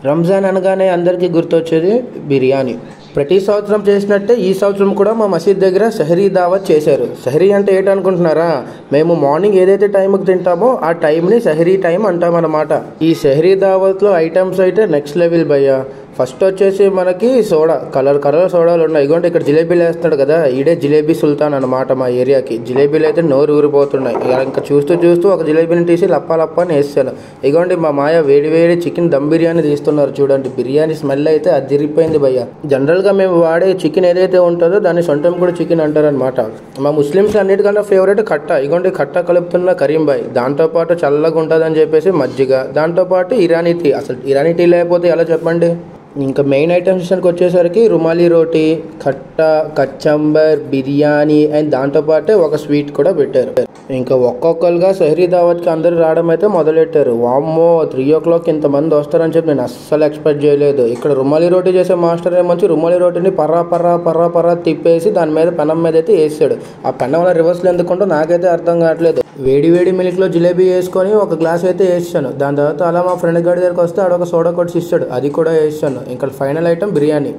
రంజాన్ అనగానే అందరికీ గుర్తొచ్చేది బిర్యానీ. ప్రతి సంవత్సరం చేసినట్టే ఈ సంవత్సరం కూడా మా మసీద్ దగ్గర సెహరీ దావత్ చేశారు. సెహరీ అంటే ఏంటనుకుంటున్నారా? మేము మార్నింగ్ ఏదైతే టైంకి తింటామో ఆ టైంని సెహరీ టైం అంటామన్నమాట. ఈ సెహరీ దావత్లో ఐటమ్స్ అయితే నెక్స్ట్ లెవెల్ భయ్యా. ఫస్ట్ వచ్చేసి మనకి సోడా, కలర్ సోడాలు ఉన్నాయి. ఇగోండి ఇక్కడ జిలేబీలు వేస్తాడు కదా, ఈడే జిలేబీ సుల్తాన్ అనమాట మా ఏరియాకి. జిలేబీలు అయితే నోరు ఊరిపోతున్నాయి. ఇంకా చూస్తూ ఒక జిలేబీని తీసి లప్పని వేస్తాను. ఇగోండి మా మాయ వేడి చికెన్ దమ్ బిర్యానీ తీస్తున్నారు చూడండి. బిర్యానీ స్మెల్ అయితే అదిరిపోయింది భయ్య. జనరల్గా మేము వాడే చికెన్ ఏదైతే ఉంటుందో దాన్ని సొంతం కూడా చికెన్ అంటారనమాట. మా ముస్లిమ్స్ అన్నిటికన్నా ఫేవరెట్ కట్ట. ఇగోండి కట్ట కలుపుతున్న కరీం బాయ్. దాంతోపాటు చల్లగా ఉంటుందని చెప్పేసి మజ్జిగ, దాంతోపాటు ఇరానీ టీ. అసలు ఇరానీ టీ లేకపోతే ఎలా చెప్పండి. ఇంకా మెయిన్ ఐటమ్స్ విషయానికి వచ్చేసరికి రుమాలి రోటీ, కట్ట, కచ్చంబర్, బిర్యానీ అండ్ దాంతోపాటే ఒక స్వీట్ కూడా పెట్టారు. ఇంకా ఒక్కొక్కరుగా సెహరీ దావత్కి అందరూ రావడం అయితే మొదలెట్టారు. వామ్మో 3 o'clock ఇంతమంది వస్తారని చెప్పి నేను అస్సలు ఎక్స్పెక్ట్ చేయలేదు. ఇక్కడ రుమాలి రోటీ చేసే మాస్టర్ ఏమొచ్చి రుమాలి రోటీని పర్రా తిప్పేసి దాని మీద పెనం మీద అయితే వేసాడు. ఆ పెనంలో రివర్స్లో ఎందుకుంటో నాకైతే అర్థం కావట్లేదు. వేడి మిల్క్లో జిలేబీ వేసుకొని ఒక గ్లాస్ అయితే వేసాను. దాని తర్వాత అలా మా ఫ్రెండ్ గారి దగ్గరికి వస్తే ఆడొక సోడా కొట్టి ఇస్తాడు, అది కూడా వేసాను. ఇంకా ఫైనల్ ఐటమ్ బిర్యానీ.